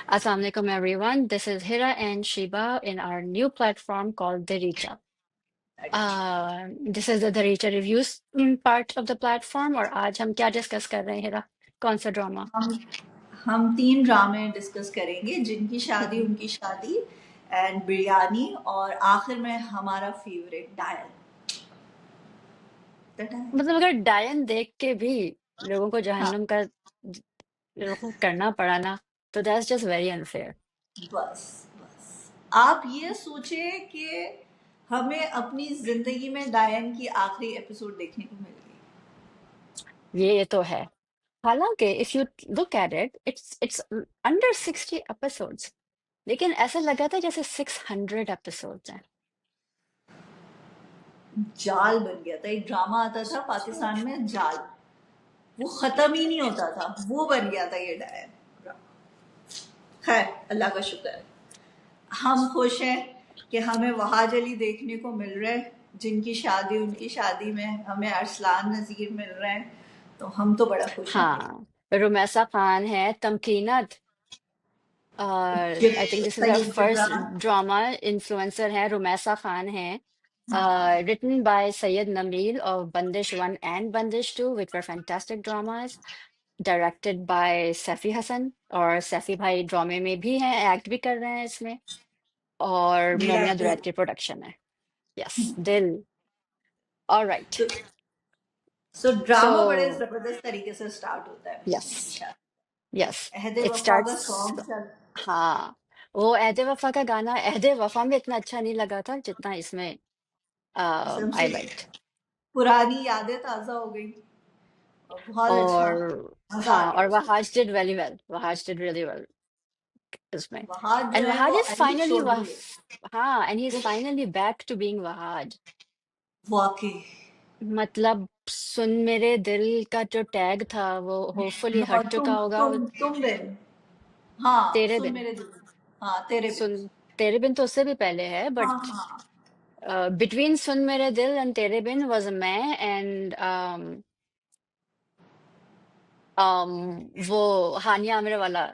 Assalamu alaikum everyone. This is Hira and Shiba in our new platform called Daricha. This is the Daricha reviews part of the platform और आज हम क्या discuss कर रहे हैं हिरा कौन सा ड्रामा हम हम 3 ड्रामे डिस्कस करेंगे, जिनकी शादी उनकी शादी एंड बिरयानी, और आखिर में हमारा फेवरेट डायल। मतलब अगर डायन देख के भी लोगों को हाँ, जहन्नुम का करना पड़ा ना तो दैट्स जस्ट वेरी अनफेयर। बस बस आप ये सोचे कि हमें अपनी जिंदगी में डायन की आखिरी एपिसोड देखने को मिल गई। ये तो है। हालांकि if you look at its under 60 episodes लेकिन ऐसा लगा था जैसे 600 एपिसोड्स हैं। जाल बन गया था। एक ड्रामा आता था पाकिस्तान में, जाल, वो खत्म ही नहीं होता था, वो बन गया था ये डायन। खैर, अल्लाह का शुक्र है, हम खुश हैं कि हमें वहाज अली देखने को मिल रहे हैं, जिनकी शादी उनकी शादी में हमें अरसलान नज़ीर मिल रहे हैं, तो हम तो बड़ा खुश हैं भाई। हाँ, रुमैसा खान है, तमकीनत, और I think this is our Syed first Jibran. Drama influencer है, रुमैसा खान है, हाँ, written by Syed Nabil of Bandish 1 and Bandish 2, which were fantastic dramas, directed by Saifi Hasan, और सैफी भाई ड्रामे में भी हैं, एक्ट भी कर रहे हैं इसमें, और मेरा मोमिया दिल। दुरैत की प्रोडक्शन है। यस, दिल। ऑलराइट, तो सो सो ड्रामा बड़े जबरदस्त तरीके से स्टार्ट होता है यस, उनकी शादी। यस, अहद इट वफा का स्टार्ट्स। सॉन्ग चल। हाँ, वो अहदे वफा का गाना अहदे वफा में इतना अच्छा नहीं लगा था जितना इसमें कसम आई से लाइक्ड। पुरानी यादें ताजा हो गई, और बहुत अच्छा, और मजा आ हाँ, गया और उसको। Wahaj did very well, Wahaj did really well इसमें। वहाज जो एंड है वहाज वो इज अली फाइनली चौधरी है। हाँ, एंड ही इज वो finally back to being Wahaj. वाकई, मतलब सुन मेरे दिल का जो टैग था वो होपफुली और हट चुका होगा तुम बिन, हाँ, तेरे सुन बिन। मेरे दिल, हाँ, तेरे बिन। सुन तेरे बिन तो उससे भी पहले है, हाँ बट हाँ बिटवीन सुन मेरे दिल एंड तेरे बिन वाज मैं एंड um, वो हानिया आमिर वाला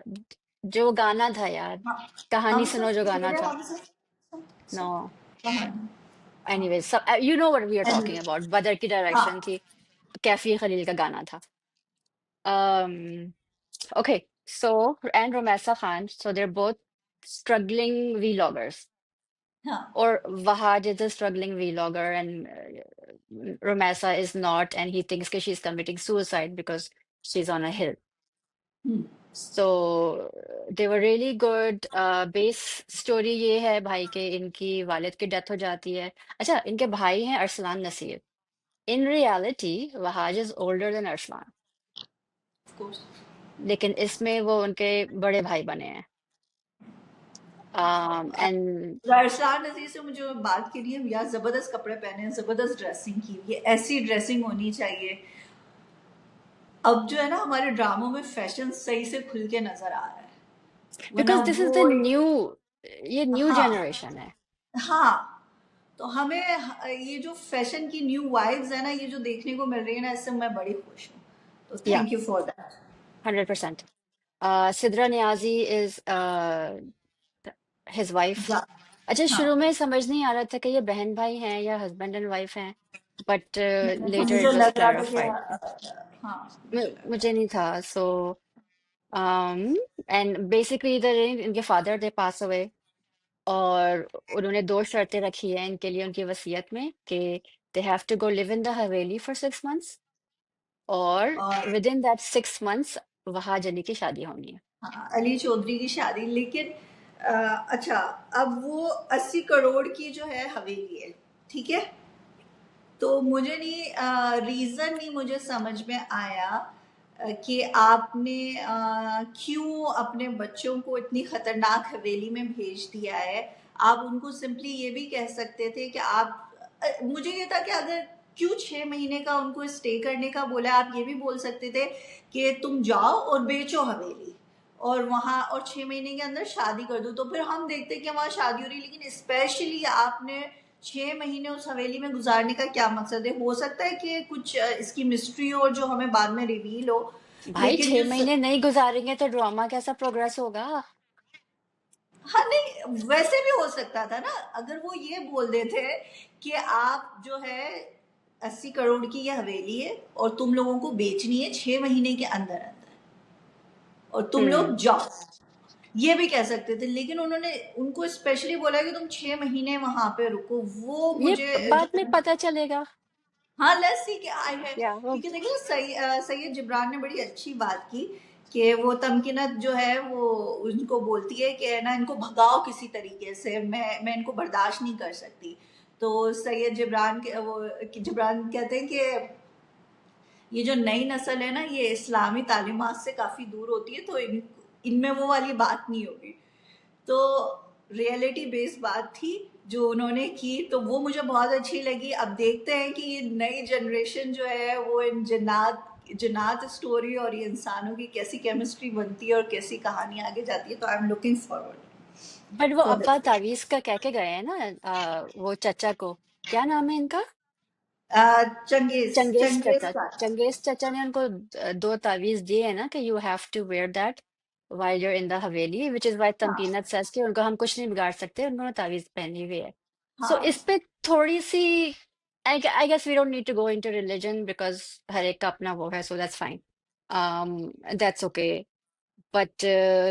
जो गाना था यार, हाँ। कहानी हम सुनो सब जो गाना तेरे, था। हम सब नो, कहानी। हाँ, एनीवेज, सब you know what we are talking anyway, about, बदर की डायरेक्शन हाँ थी, कैफी खलील का गाना था। um okay, so and Romesa Khan, so they're both struggling vloggers, हाँ। or Wahaj is a struggling vlogger and Romesa is not, and he thinks that she's committing suicide because she's on a hill. Hmm, So they were really good. Base story ये है भाई के, इनकी वालिद की death हो जाती है। अच्छा, इनके भाई हैं Arsalan Naseer. In reality Wahaj is older than Arsalan, of course। लेकिन इसमें वो उनके बड़े भाई बने हैं। एंड अरसलान नज़ीर से मुझे बात की नहीं है यार, जबरदस्त कपड़े पहने हैं, जबरदस्त ड्रेसिंग की, ये ऐसी ड्रेसिंग होनी चाहिए। अब जो है ना, हमारे ड्रामों में फैशन सही से खुल के नजर आ रहा है, वरना बिकॉज दिस इज द वो न्यू, ये न्यू हाँ जनरेशन है। हाँ। तो हमें ये जो फैशन की न्यू वाइब्स है ना, ये जो देखने को मिल रही है ना, इससे मैं बड़ी खुश हूँ। तो या thank you for that. 100%। Sidra Niazi is his wife. जा, अच्छा, हाँ, शुरू में समझ नहीं आ रहा था कि ये बहन भाई हैं या हस्बैंड एंड वाइफ हैं, बट लेटर मुझे इट वाज लग रहा था कि क्लैरिफाइड। हाँ, मुझे लग रहा मुझे नहीं था। सो एंड बेसिकली इधर इनके फादर थे पास अवे, और उन्होंने दो शर्तें रखी हैं इनके लिए उनकी वसीयत में कि they have to go live in the haveli for 6 months, और था। और within that 6 months Wahaj Ali की शादी होनी है। हाँ, अली चौधरी की शादी, लेकिन अच्छा, अब वो 80 करोड़ की जो है हवेली है, ठीक है। तो मुझे नहीं, रीजन नहीं मुझे समझ में आया कि आपने क्यों अपने बच्चों को इतनी खतरनाक हवेली में भेज दिया है। आप उनको सिंपली ये भी कह सकते थे कि मुझे ये था कि अगर क्यों 6 महीने का उनको स्टे करने का बोला, आप ये भी बोल सकते थे कि तुम जाओ और बेचो हवेली, और वहाँ और 6 महीने के अंदर शादी कर दो, तो फिर हम देखते कि वहाँ शादी हो रही। लेकिन स्पेशली आपने 6 महीने उस हवेली में गुजारने का क्या मकसद है? हो सकता है कि कुछ इसकी मिस्ट्री हो और जो हमें बाद में रिवील हो, भाई लेकिन छह जो महीने नहीं गुजारेंगे तो ड्रामा कैसा प्रोग्रेस होगा? हाँ, नहीं वैसे भी हो सकता था ना, अगर वो ये बोल देते कि आप जो है 80 करोड़ की ये हवेली है और तुम लोगों को बेचनी है 6 महीने के अंदर अंदर, और तुम लोग हम्म। जाओ, ये भी कह सकते थे, लेकिन उन्होंने उनको स्पेशली बोला कि तुम 6 महीने वहां पे रुको, वो ये मुझे जो बाद में है। पता चलेगा। हाँ, लेट्स सी कि आई है, या वो। क्योंकि देखिए सैयद जिब्रान ने बड़ी अच्छी बात की कि वो तमकीनत जो है वो उनको बोलती है कि ना इनको भगाओ किसी तरीके से, मैं इनको बर्दाश्त नहीं कर सकती। तो सैयद जिब्रान के वो जिब्रान कहते हैं कि ये जो नई नस्ल है ना, ये इस्लामी तालीमात से काफ़ी दूर होती है, तो इनमें वो वाली बात नहीं होगी। तो रियलिटी बेस्ड बात थी जो उन्होंने की, तो वो मुझे बहुत अच्छी लगी। अब देखते हैं कि ये नई जनरेशन जो है वो इन जन्नात जन्नात स्टोरी और ये इंसानों की कैसी केमिस्ट्री बनती है और कैसी कहानी आगे जाती है, तो I am looking forward but वो फॉर अब्बा दैट। तावीज का कह के गए हैं ना, वो चचा को, क्या नाम है इनका? चंगेज चंगेज चंगेज चचा। का। चंगेज चचा ने उनको दो तावीज दिए हैं ना कि you have to wear that while you're in the Haveli, which is why हाँ, तमकीनत says कि उनको हम कुछ नहीं बिगाड़ सकते, उन्होंने तावीज पहनी हुई है। सो हाँ, इस पे थोड़ी सी I guess we don't need to go into religion because हर एक का अपना वो है, so that's fine. That's okay. But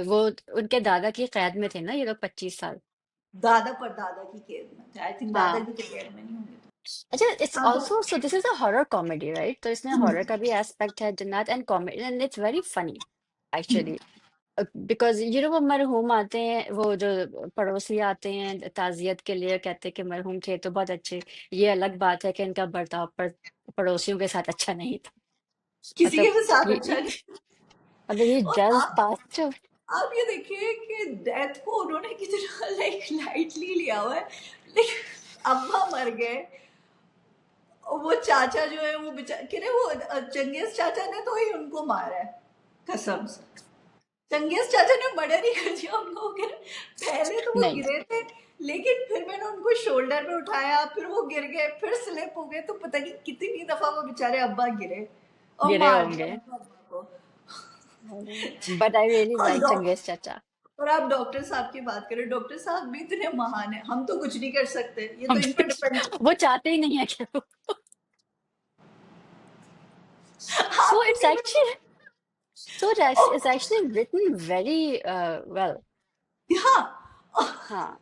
वो उनके दादा की कैद में थे ना ये लोग 25 साल। दादा पर दादा की कैद में थे, आई थिंक दादा हाँ। भी तो कैद में नहीं होंगे तो। अच्छा, इट्स हाँ, तो also so this is a horror comedy right, तो इसमें हॉरर हम्म, का भी एस्पेक्ट है जन्नत, and comedy, and it's very funny hmm, actually. Because वो मरहूम आते हैं, वो जो पड़ोसी आते हैं ताजियत के लिए, कहते हैं कि मरहूम थे तो बहुत अच्छे। ये अलग बात है कि इनका बर्ताव पड़ोसियों के साथ अच्छा नहीं था। किसी के मतलब भी साथ अच्छा ये नहीं। मतलब ये और जस्ट पास्ट। आप ये देखिए कि डेथ को उन्होंने कितना लाइक लाइटली लिया हुआ है, लेकिन अम्मा मर गए, और वो चाचा जो है वो बेचारे कह रहे वो चंगेज चाचा ने तो ही उनको मारा है, कसम से। चंगेज चाचा ने मर्डर ही कर दिया उनको, कह रहे पहले तो वो नहीं, गिरे थे, लेकिन फिर मैंने उनको शोल्डर पे उठाया, फिर वो गिर गए, फिर स्लिप हो गए, तो पता नहीं कितनी दफा वो बेचारे अब्बा गिरे और गिरे मार दिया होंगे। उनको अब्बा को। बट आई रियली और लाइक चंगेज चाचा। और आप डॉक्टर साहब की बात करें, डॉक्टर साहब भी इतने महान है, हम तो कुछ नहीं कर सकते, ये तो हम इन तो पर डिपेंड वो चाहते ही नहीं है कि आप so it's किसी को। actually it's actually written very well. हाँ, हाँ।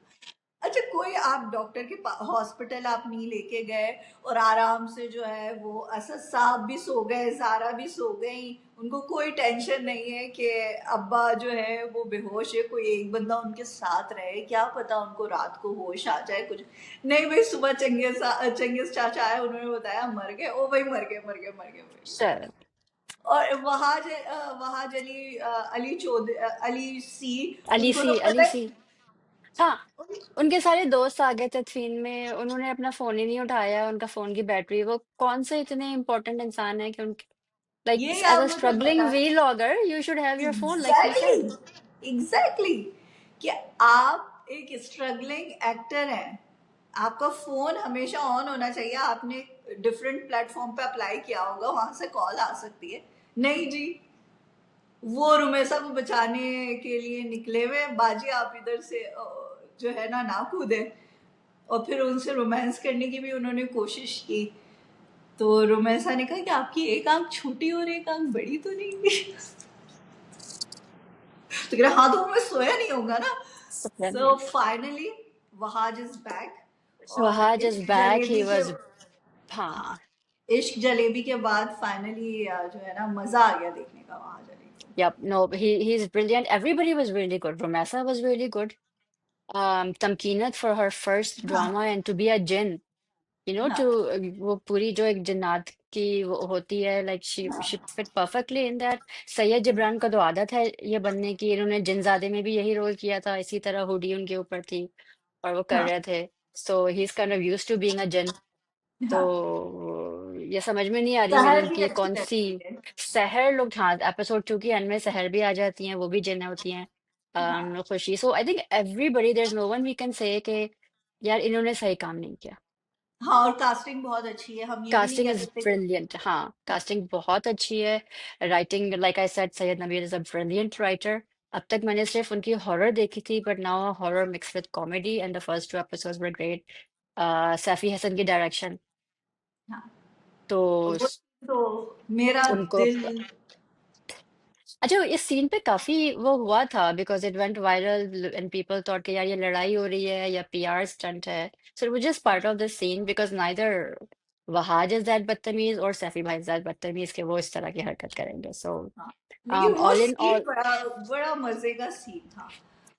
अच्छा कोई आप डॉक्टर के हॉस्पिटल आप नहीं लेके गए, और आराम से जो है वो असद साहब भी सो गए, सारा भी सो गई, उनको कोई टेंशन नहीं है कि अब्बा जो है वो बेहोश है, कोई एक बंदा उनके साथ रहे, क्या पता उनको रात को होश आ जाए कुछ। नहीं भाई, सुबह चंगेज चाचा आए, उन्होंने बताया मर गए, ओ भाई मर गए, मर गए, मर गए भाई। चल। और वहाज अली अली चौधरी अली सी, उनको तो अली पता सी। है। हाँ। उनके सारे दोस्त आ गए थे थीन में, उन्होंने अपना फोन ही नहीं उठाया, उनका फोन की बैटरी, वो कौन से इतने इंपॉर्टेंट इंसान है कि उनके लाइक ये एज आप अ मुझे स्ट्रगलिंग बता। Vlogger you should have your phone like he exactly, said. Exactly, कि आप एक स्ट्रगलिंग एक्टर हैं, आपका फोन हमेशा ऑन होना चाहिए, आपने डिफरेंट प्लेटफॉर्म पे अप्लाई किया होगा, वहां से कॉल आ सकती है। नहीं जी, वो रुमेसा को बचाने के लिए निकले हुए हैं, बाजी आप इधर से जो है ना कूदे, और फिर उनसे रोमांस करने की भी उन्होंने कोशिश की। तो रोमेसा ने कहा कि आपकी एक आंख छोटी और एक आंख बड़ी तो नहीं। तो कह रहा हाँ, तो मैं सोया नहीं होगा ना। So finally Wahaj is back, और वहाज इज इश्क बैक, ही जलेबी के। वाज। हाँ। हाँ, इश्क जलेबी के बाद फाइनली जो है ना मजा आ गया देखने का वहाज अली को। Yep, no, he's brilliant. Everybody was really good. Romessa was really good. Tamkeenat for her first हाँ, drama and to be a jinn, to हाँ, वो पूरी जो एक जिन्नात की वो होती है, like she हाँ, fit perfectly in that. Syed Jibran का तो आदत है ये बनने की, इन्होंने जिनजादे में भी यही रोल किया था, इसी तरह हुडी उनके ऊपर थी और वो कर हाँ, रहे थे। So he's kind of used to being a jinn. हाँ। तो ये समझ में नहीं आ रही सहर विलन भी की ये अच्छी कौन सी। लगती है। सहर लोग, हाँ, एपिसोड 2 की एंड में सहर भी आ जाती हैं, वो भी जिन होती हैं। हाँ, Khushi, so I think everybody, there is no one we can say कि यार इन्होंने सही काम नहीं किया। हाँ, और कास्टिंग बहुत अच्छी है, हम ये भी नहीं कास्टिंग कह इज सकते कि। ब्रिलियंट, हाँ, कास्टिंग बहुत अच्छी है। Writing, like I said, Syed Nabeel is a brilliant writer. अब तक मैंने सिर्फ उनकी हॉरर देखी थी, but now horror mix with comedy and the first 2 episodes were great. Saifi Hassan की डायरेक्शन। हाँ, तो वो तो मेरा उनको दिल। अच्छा, इस सीन पे काफी वो हुआ था because it went viral and people thought कि यार ये लड़ाई हो रही है या पीआर स्टंट है। So it was just part of the scene because neither Wahaj is that बदतमीज और सैफी भाई इज दैट बदतमीज के वो इस तरह की हरकत करेंगे। सो हाँ, लेकिन वो ऑल इन सीन ऑल। बड़ा बड़ा मजे का सीन था।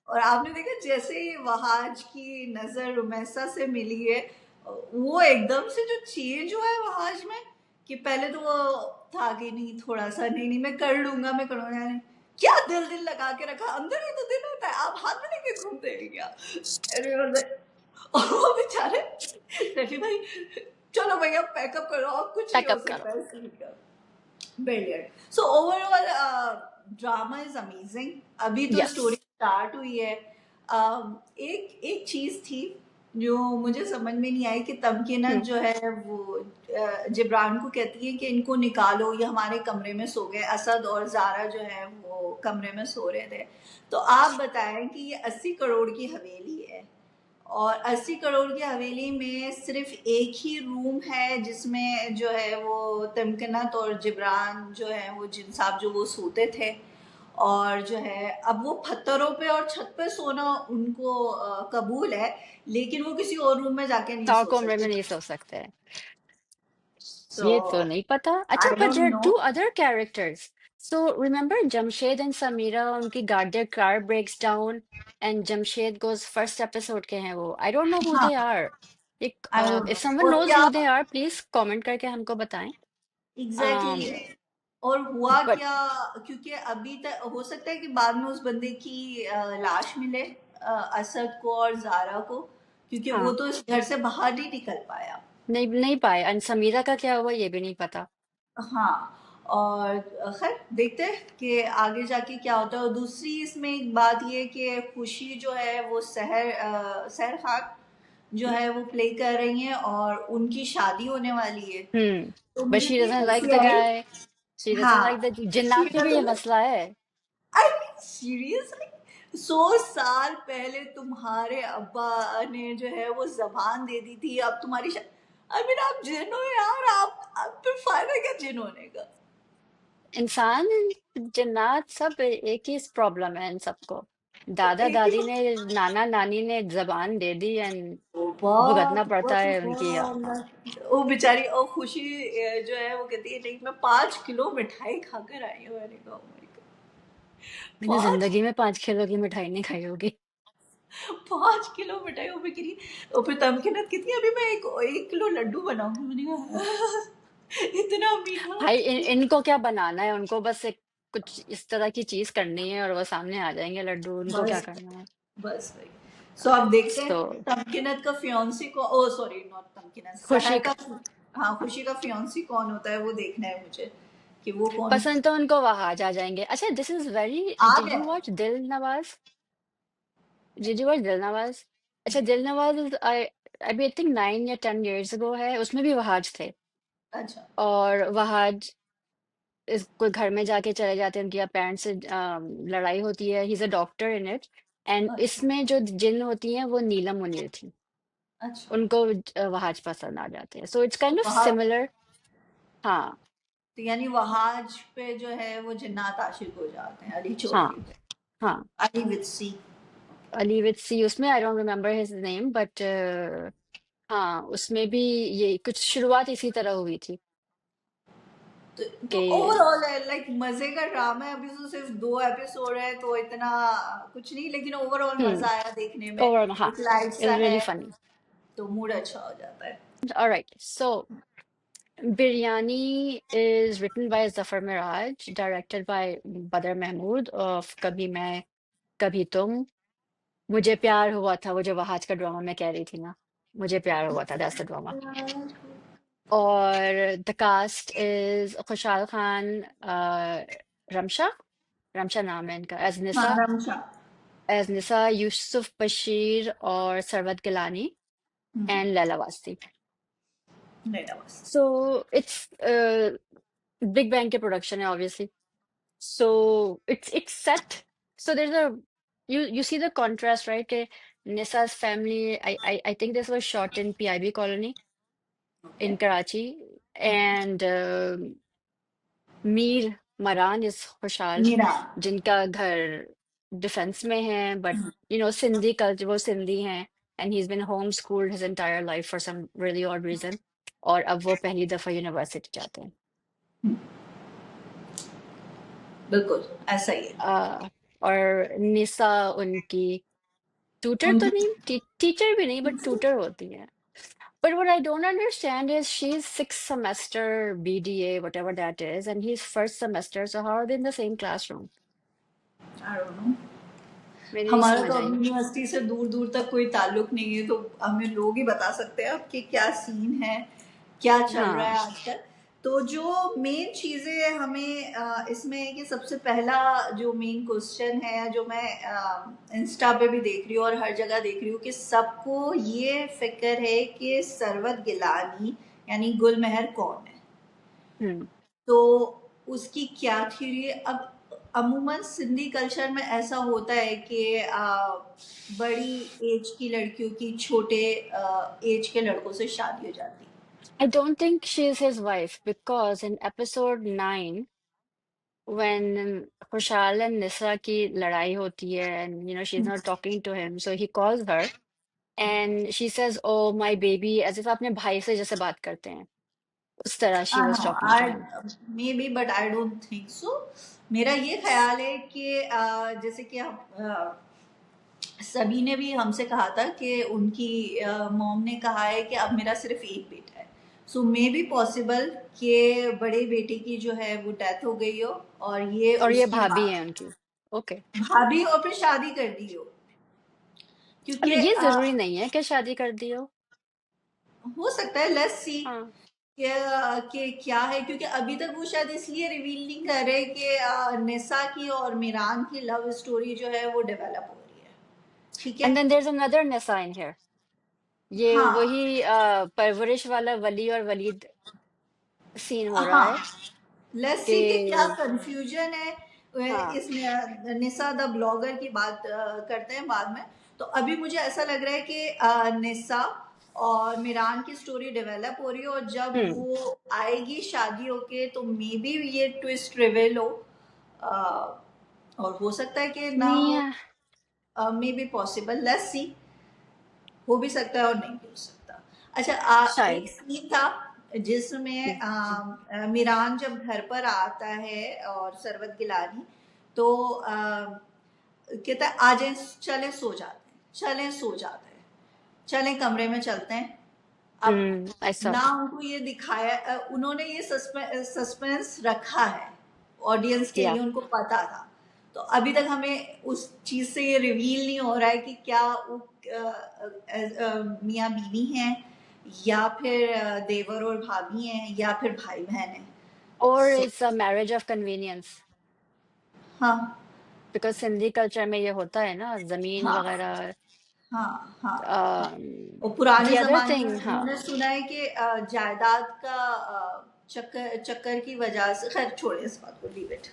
और आपने देखा जैसे ही वहाज की नजर रुमैसा से मिली है, वो एकदम से जो चेंज हुआ है वहाज में, कि पहले तो वो था कि नहीं, थोड़ा सा नहीं नहीं मैं कर लूंगा, मैं करूंगा नहीं। क्या दिल दिल लगा के रखा, अंदर ही तो दिल होता है, आप हाथ में लेके घूमते हैं क्या? अरे और वो बेचारे रफी भाई, चलो भैया पैकअप करो, अब कुछ नहीं हो पैकअप करो। सकता है सीन का। Brilliant. So overall, drama is amazing. अभी तो यस। स्टोरी स्टार्ट हुई है। एक एक चीज थी जो मुझे समझ में नहीं आई कि तमकीनत जो है वो जिब्रान को कहती है कि इनको निकालो, ये हमारे कमरे में सो गए। असद और जारा जो है वो कमरे में सो रहे थे। तो आप बताएं कि ये 80 करोड़ की हवेली है, और 80 करोड़ की हवेली में सिर्फ एक ही रूम है जिसमें जो है वो तमकनत और जिब्रान जो है वो जिन साहब जो वो सोते थे। और जो है अब वो पत्थरों पे और छत पे सोना उनको कबूल है, लेकिन वो किसी और रूम में जाके नहीं ताऊ सो कमरे में सकते। नहीं सो सकते हैं। सो ये तो नहीं पता। अच्छा, I but don't there know. Two other characters. So remember Jamshed and Sameera, उनकी गार्डियर car breaks down and Jamshed goes, first episode के हैं वो। आई डोंट नो हु हाँ, they are. I don't if know someone और नोज क्या who they are please comment करके हमको बताएं। Exactly exactly। और हुआ बट क्या, क्योंकि अभी तक हो सकता है कि बाद में उस बंदे की लाश मिले, असद को और जारा को, क्योंकि वो हाँ, तो इस घर से बाहर नहीं निकल पाया। नहीं नहीं पाए। एंड समीरा का क्या हुआ ये भी नहीं पता। हाँ, और खैर देखते हैं कि आगे जाके क्या होता है। और दूसरी इसमें एक बात ये कि खुशी जो है वो सहर खान जो है वो प्ले कर रही हैं, और उनकी शादी होने वाली है। तो बट मुझे शी इतनी डजंट लाइक हंसी the I. Guy. She doesn't like the हाँ, जिन्नात में भी ये मसला है। आई मीन सीरियसली 100 साल पहले तुम्हारे अब्बा ने जो है वो जबान दे दी थी, अब तुम्हारी आई मीन आप जिन हो यार, आप फिर फायदा क्या जिन होने का? इंसान, जिन्नात सब एक ही प्रॉब्लम है इन सबको। तो दादा एक ही दादी ने, नाना नानी ने जबान दे दी एंड तौबा, भुगतना तौबा, पड़ता है उनकी। तौबा। वो बेचारी और खुशी जो है वो कहती है नहीं, मैं 5 किलो मिठाई खाकर आई हूँ। मैंने कहा, "Oh my God, मैंने पाँच जिंदगी में 5 किलो की मिठाई नहीं खाई होगी। 5 किलो मिठाई वो बिक्री। और फिर तमकीनत कितनी, अभी मैं 1 किलो लड्डू बनाऊंगी। मैंने कहा इतना मीठा। भाई इनको क्या बनाना है, उनको बस एक कुछ इस तरह की चीज करनी है और वो सामने आ जाएंगे लड्डू, उनको क्या बस करना है। बस भाई। सो अब देखते हैं तो तमकीनत का फियांसी को, ओ सॉरी नॉट तमकीनत, खुशी सहर का। हाँ, खुशी का फियांसी कौन होता है वो देखना है मुझे, कि वो कौन। पसंद तो उनको वहाज आ जाएंगे। अच्छा, दिस इज वेरी, आ डिड गया। You watch Dil Nawaz? Did you watch Dil Nawaz? अच्छा, Dil Nawaz is I I think 9 या 10 years ago है, उसमें भी वहाज थे। अच्छा, और वहाज इस कोई घर में जाके चले जाते हैं, उनकी पेरेंट्स से लड़ाई होती है। He is a doctor in it. And अच्छा, इसमें जो जिन होती हैं वो नीलम मुनीर थी। अच्छा। उनको वहाज पसंद आ जाते हैं। सो इट्स तो काइंड ऑफ वहाँ, सिमिलर। हाँ। तो यानी वहाज पे जो है वो जिन्नात आशिक हो जाते हैं अली हाँ। चौधरी पे। हाँ। अली विद सी। अली विद सी, उसमें I don't remember his name but हाँ, उसमें भी ये कुछ शुरुआत इसी तरह हुई थी तो कि ओवरऑल लाइक मजे का ड्रामा है। अभी तो सिर्फ 2 एपिसोड है तो इतना कुछ नहीं, लेकिन ओवरऑल हम्म मजा आया देखने में। ओवर, हाँ, एक लाइट इट सा वाज है रियली फनी। तो मूड अच्छा हो जाता है। Alright, so biryani is written by Zafar Miraj, directed by Badr Mahmood of कभी मैं कभी तुम। मुझे प्यार हुआ था, वो जो वहाज का ड्रामा मैं कह रही थी ना, मुझे प्यार हुआ था, दैट्स द ड्रामा। और द कास्ट इज खुशहाल खान, रमशा, रमशा नाम है इनका, हाँ, रमशा। एज निसा, यूसुफ बशीर और सरवत गिलानी एंड लैला वास्ती। नहीं ना बस। सो इट्स बिग बैंग के प्रोडक्शन है obviously. So it's set So there's a you see the contrast, right? कि Nisa's family, I think this was shot in PIB colony okay. in Karachi, and Mir मरान is Khushhal, Meera. जिनका घर defence में है, but Sindhi culture, वो सिंधी हैं, and he is been home schooled his entire life for some really odd reason, और अब वो पहली दफा यूनिवर्सिटी जाते हैं। बिल्कुल ऐसा ही है। और निसा उनकी ट्यूटर तो उनकी नहीं, टीचर भी नहीं, बट ट्यूटर होती है। But what I don't understand is she's sixth semester BDA, whatever that is, and he's first semester. So how are they in the same classroom? I don't no. मेरी नहीं हमारा तो समझ अब आई। यूनिवर्सिटी से दूर दूर तक कोई ताल्लुक नहीं है, तो हमें लोग ही बता सकते हैं अब कि क्या सीन है, क्या चल रहा हाँ। है आजकल। तो जो मेन चीज़ें हमें इसमें है कि सबसे पहला जो मेन क्वेश्चन है, जो मैं इंस्टा पे भी देख रही हूँ और हर जगह देख रही हूँ, कि सबको ये फिक्र है कि सरवत गिलानी यानी गुलमहर कौन है। हम्म। तो उसकी क्या थ्योरी है? अब अमूमन सिंधी कल्चर में ऐसा होता है कि बड़ी एज की लड़कियों की छोटे एज के लड़कों से शादी हो जाती है। I don't think she is his wife because in episode 9, when Khushal and Nisa की लड़ाई होती है, and she's not talking to him, so he calls her and she says, "Oh, my baby," as if अपने भाई से जैसे बात करते हैं, उस तरह she हाँ was no talking to I him. Maybe but I don't think so. मेरा ये ख्याल है कि जैसे कि सभी ने भी हमसे कहा था कि उनकी मॉम ने कहा है कि अब मेरा सिर्फ एक बेटा है। सो मे बी पॉसिबल कि बड़े बेटे की जो है वो डेथ हो गई हो, और ये और ये उसकी भाभी है उनकी। ओके। भाभी और फिर शादी कर दी हो। क्योंकि ये जरूरी नहीं है कि शादी कर दी हो। हो सकता है, लेट्स सी हाँ। कि क्या है, क्योंकि अभी तक वो शायद इसलिए रिवील नहीं कर रहे कि निसा की और मीरान की लव स्टोरी जो है वो डेवलप हो रही है। ठीक है। And then there is another Nisa in here. ये हाँ वही परवरिश वाला वली और वलीद सीन हो रहा हाँ, है लेट्स सी कि क्या कि कंफ्यूजन है। हाँ। इस निसा द ब्लॉगर की बात करते हैं बाद में। तो अभी मुझे ऐसा लग रहा है कि निसा और मीरान की स्टोरी डेवलप हो रही है, और जब हम्म। वो आएगी शादी होके तो मे बी ये ट्विस्ट रिवेल हो। अ, और हो सकता है कि ना नहीं हो। है। May be possible, let's see. हो भी सकता है और नहीं भी हो सकता। अच्छा, एक शायद। सीन था जिसमें मीरान जब घर पर आता है और सरवत गिलानी, तो कहता है आ जाए, चले सो जाते हैं, चलें सो जाते हैं, चलें कमरे में चलते हैं। अब ऐसा। ना उनको ये दिखाया, उन्होंने ये सस्पेंस रखा है ऑडियंस के लिए, या उनको पता था। तो अभी तक हमें उस चीज से ये रिवील नहीं हो रहा है कि क्या वो मियाँ बीवी हैं, या फिर देवर और भाभी हैं, या फिर भाई बहन हैं। और so it's a marriage of convenience, हाँ बिकॉज सिंधी कल्चर में ये होता है ना, जमीन हाँ वगैरह। हाँ हाँ हाँ। और द पुराने अदर जमाने थिंग, में हाँ, मैंने सुना है कि जायदाद का चक्कर चक्कर की वजह से, खैर छोड़े इस बात को, लीव इट।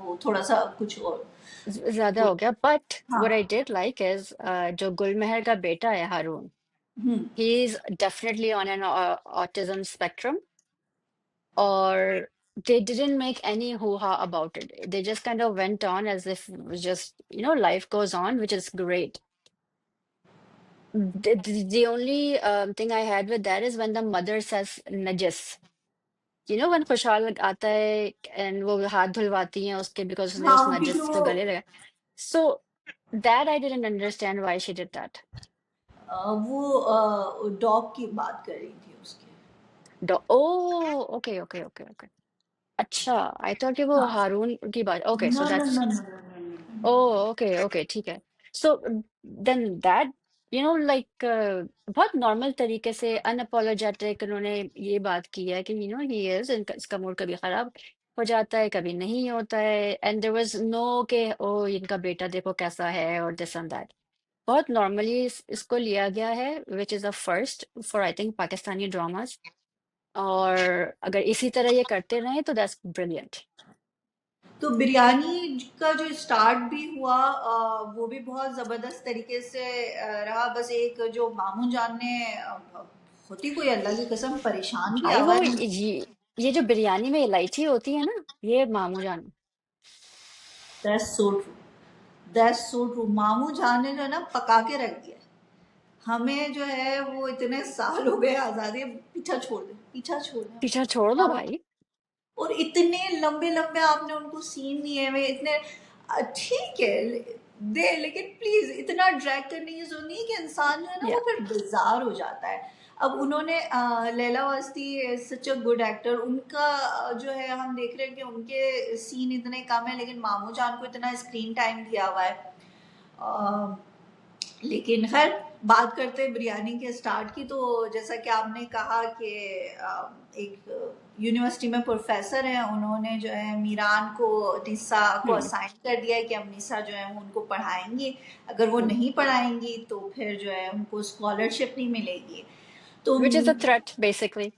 वो थोड़ा सा कुछ और ज्यादा वो। हो गया, बट व्हाट आई हाँ। डिड लाइक इज जो गुलमहर का बेटा है Haroon, hmm. He is definitely on an autism spectrum, or they didn't make any hoo-ha about it. They just kind of went on as if it was just, life goes on, which is great. The only thing I had with that is when the mother says najis. When खुशहाल आता है and वो हाथ धुलवाती हैं उसके because उसने उस हाँ क्योंकि नजस को वो गले लगा. So that I didn't understand why she did that. Dog की बात कर रही थी उसकी। Oh, okay, okay, okay, okay. अच्छा, I thought कि वो हाँ। हारून की बात. Okay, so no no that's. No no no no. Oh, okay okay, ठीक है। सो देन दैट, लाइक बहुत नॉर्मल तरीके से अनअपोलोजेटिक उन्होंने ये बात की है कि ही इज, इसका मूड कभी खराब हो जाता है, कभी नहीं होता है, एंड देयर वाज नो के ओ इनका बेटा देखो कैसा है और दिस एंड दैट। बहुत नॉर्मली इसको लिया गया है, विच is a first for I think Pakistani dramas, और अगर इसी तरह ये करते रहे तो दैट्स ब्रिलियंट। तो बिरयानी का जो स्टार्ट भी हुआ वो भी बहुत ज़बरदस्त तरीके से रहा। बस एक जो मामू जान ने होती कोई अल्लाह की कसम परेशान भाई किया हुआ वो है। ये जो बिरयानी में इलायची होती है ना, ये मामू जान। That's so true, that's so true. मामू जान ने जो है ना पका के रख दिया। हमें जो है वो इतने साल हो गए आज़ादी, पीछा छोड़ दे, पीछा छोड़ दे। पीछा छोड़ दो अब भाई। और इतने लंबे लंबे आपने उनको सीन दिए हुए इतने ठीक है दे, लेकिन प्लीज इतना ड्रैग करने की जरूरत नहीं है कि इंसान जो है ना या वो फिर बेजार हो जाता है। अब उन्होंने लैला वास्ती सच अ गुड एक्टर, उनका जो है हम देख रहे हैं कि उनके सीन इतने कम है लेकिन मामू जान को इतना स्क्रीन टाइम दिया हुआ है। अ, लेकिन खैर बात करते हैं बिरयानी के स्टार्ट की, तो जैसा कि आपने कहा कि एक यूनिवर्सिटी में प्रोफेसर हैं, उन्होंने जो है मीरान को निसा को हम्म असाइन कर दिया है कि अब निसा जो है वो उनको पढ़ाएंगी। अगर वो हम्म नहीं पढ़ाएंगी तो फिर जो है उनको स्कॉलरशिप नहीं मिलेगी। तो which is a threat basically.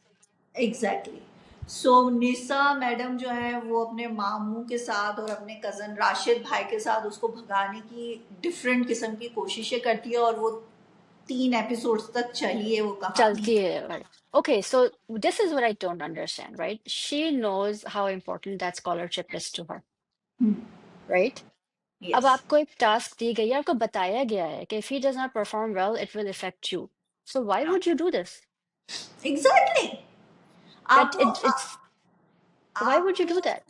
Exactly. So Nisa madam जो है वो अपने मामू के साथ और अपने कज़न राशिद भाई के साथ उसको भगाने की डिफरेंट किस्म की कोशिशें करती है, और वो 3 एपिसोड्स तक चली है वो कहानी। चलती है right. Okay, so this is what I don't understand, right? She knows how important that scholarship is to her, right? अब यस, आपको एक टास्क दी गई है, आपको बताया गया है कि if he does not perform well, it will affect you. So why would you do this? Exactly. That आपको it's why would you आपको do that?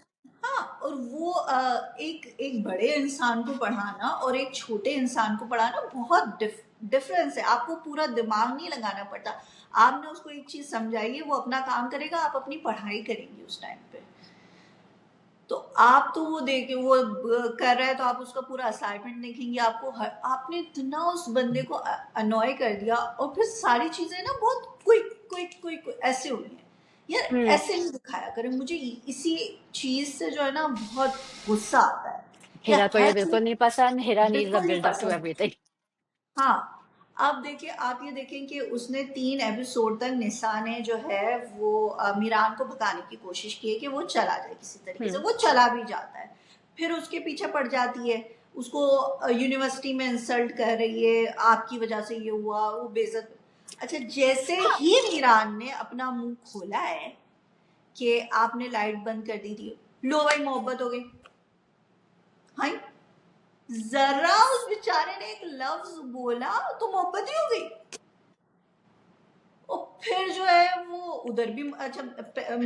हाँ, और वो एक एक बड़े इंसान को पढ़ाना और एक छोटे इंसान को पढ़ाना बहुत डिफरेंस है। आपको पूरा दिमाग नहीं लगाना पड़ता। आपने उसको एक चीज समझाई है, वो अपना काम करेगा, आप अपनी पढ़ाई करेंगे उस टाइम पे। तो आप तो वो देखे वो कर रहा है तो आप उसका पूरा असाइनमेंट देखेंगे। आपने इतना उस बंदे को अनॉय कर दिया, और फिर सारी चीजें ना बहुत क्विक क्विक क्विक ऐसे हो रही हैं। यार Hmm. ऐसे नहीं दिखाया करें मुझे, इसी चीज से जो है ना बहुत गुस्सा आता है। या हेरा को ये हर चीज बिल्कुल नहीं पसंद। हेरा needs a बिल्कुल नहीं build up to पसंद। everything. हाँ, अब देखिए, आप ये देखें कि उसने 3 एपिसोड तक निसा ने जो है वो मीरान को भगाने की कोशिश की है कि वो चला जाए किसी तरीके से। Hmm. वो चला भी जाता है, फिर उसके पीछे पड़ जाती है, उसको यूनिवर्सिटी में इंसल्ट कर रही है, आपकी वजह से ये हुआ, वो बेइज्जत। अच्छा, जैसे ही मीरान ने अपना मुंह खोला है कि आपने लाइट बंद कर दी थी, लो भाई मोहब्बत हो गई। हाँ, जरा उस बेचारे ने एक लफ्ज बोला तो मोहब्बत ही हो गई। और फिर जो है वो उधर भी अच्छा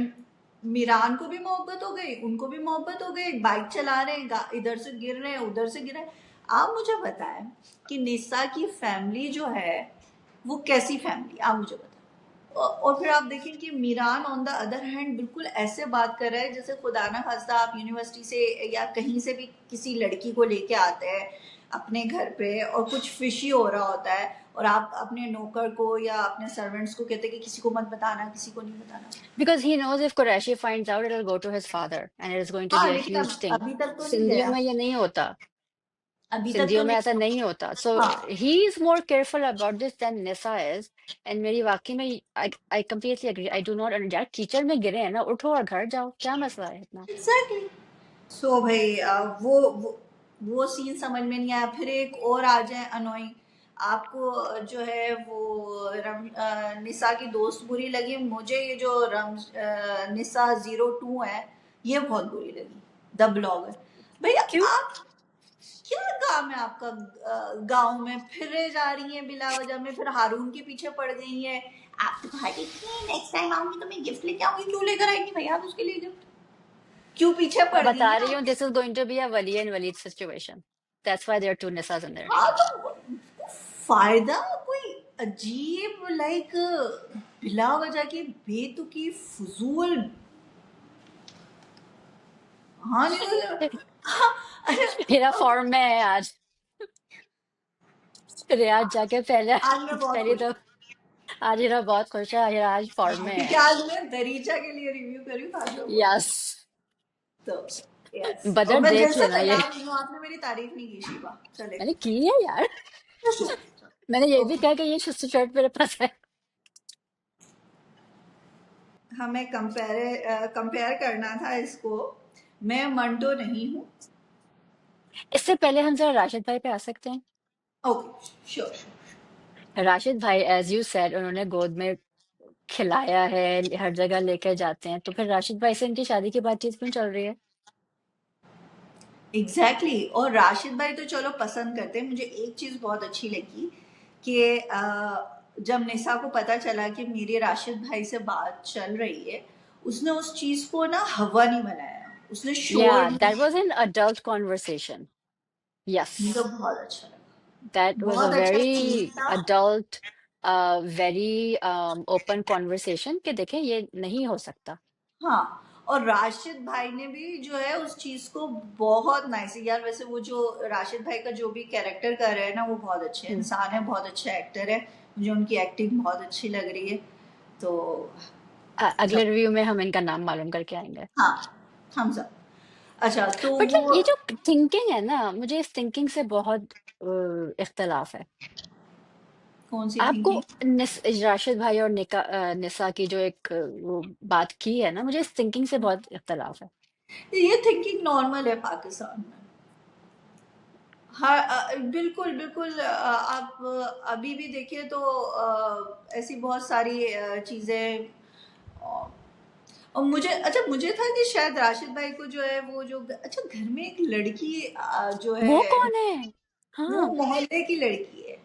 मीरान को भी मोहब्बत हो गई, उनको भी मोहब्बत हो गई, बाइक चला रहे हैं, इधर से गिर रहे हैं उधर से गिर रहे हैं। आप मुझे बताएं कि निसा की फैमिली जो है वो कैसी फैमिली, आप मुझे बताएं। और फिर आप देखें कि Meeran on the other hand बिल्कुल ऐसे बात कर रहा है जैसे खुदा ना खास्ता आप यूनिवर्सिटी से या कहीं से भी किसी लड़की को लेके आते हैं अपने घर पे, और कुछ फिशी हो रहा होता है, और आप अपने नौकर को या अपने सर्वेंट्स को कहते हैं कि किसी को मत बताना, किसी को नहीं बताना। Because he knows if Qureshi finds out, it'll go to his father, and it is going to हाँ, be a लेकिन huge thing. अभी तक तो नहीं सिंधियों गया, में ये नहीं होता। अभी तक तो सिंधियों में नहीं। ऐसा नहीं होता. So हाँ, he is more careful about this than Nisa is. And मेरी वाकई में I completely agree. I do not यार कीचड़ में गिरे हैं ना, उठो और घर जाओ, क्या मसला है इतना? एग्जैक्टली। सो भाई वो सीन समझ में नहीं आया। फिर एक और आ जाए अनोइंग, आपको जो है वो निसा की दोस्त बुरी लगी, मुझे ये जो निसा 02 है ये बहुत बुरी लगी, द ब्लॉगर। भैया क्यों? आप क्या काम है आपका, गांव में फिरे जा रही हैं बिला वजह में, फिर हारून के पीछे पड़ गई हैं। आप तो भाई थी, नेक्स्ट टाइम आऊंगी तो मैं गिफ्ट लेके आऊंगी। क्यों लेकर आएंगी भैया आप उसके लिए गिफ्ट, क्यों पीछे मैं पड़ गई बता हैं रही आप। हूँ, this is going to be a Wali and Walid situation. That's why there are two Nisas in there. हाँ, तो फायदा कोई अजीब लाइक बिला वजह की बेतुकी फजूल। हाँ नहीं हाँ, अरे मेरा फॉर्म में है आज। रियाज जाके पहले आज मैं बहुत पहली खुश तो हूँ आज हीरा बहुत खुश है, हीरा आज फॉर्म में क्योंकि है। आज मैं दरीचा के लिए रिव्यू करी हूँ ताजों को। यस। तो यस, और बजट मैं दिल देख से लेना ये। तैयार हूँ, आपने मेरी तारीफ नहीं की शिवा, चले। मैंने की है यार। मैंने ये भी ओके, कहा कि ये शर्ट मेरे पास है। हमें कंपेयर करना था इसको। मैं मंटो नहीं हूँ। इससे पहले हम जरा राशिद भाई पे आ सकते हैं। Okay, sure sure. राशिद भाई, एज यू सेड, उन्होंने गोद में खिलाया है, हर जगह लेकर जाते हैं, तो फिर राशिद भाई से इनकी शादी की बातचीत क्यों चल रही है? Exactly exactly। और राशिद भाई तो चलो पसंद करते हैं। मुझे एक चीज बहुत अच्छी लगी कि जब निशा को पता चला कि मेरे राशिद भाई से बात चल रही है, उसने उस चीज को ना हवा नहीं बनाया, उसने या शोर नहीं दैट वाज किया। An adult conversation. यस, मुझे बहुत अच्छा दैट लगा, वाज अ बहुत अच्छा सीन वेरी था। अडल्ट, वेरी ओपन कॉन्वर्सेशन कि देखें ये नहीं हो सकता। हाँ, और राशिद भाई ने भी जो है उस चीज को बहुत नाइस यार। वैसे वो जो राशिद भाई का जो भी कैरेक्टर कर रहे हैं ना, वो बहुत अच्छे हम्म, इंसान है, बहुत अच्छे एक्टर है। मुझे उनकी एक्टिंग बहुत अच्छी लग रही है। तो अगले सब, रिव्यू में हम इनका नाम मालूम करके आएंगे। हाँ, हम सब। अच्छा तो बट वो, ये जो थिंकिंग है ना, मुझे इस थिंकिंग से बहुत इख्तलाफ है। कौन सी आपको थिंकिंग? राशिद भाई और निसा की जो एक वो बात की है ना, मुझे इस थिंकिंग से बहुत इख्तलाफ है। ये थिंकिंग नॉर्मल है पाकिस्तान में। हाँ, बिल्कुल बिल्कुल। आप अभी भी देखिए तो ऐसी बहुत सारी चीजें। और मुझे, अच्छा मुझे था कि शायद राशिद भाई को जो है वो जो, अच्छा घर में एक लड़की जो वो है, कौन है? वो हाँ, मोहल्ले की लड़की है।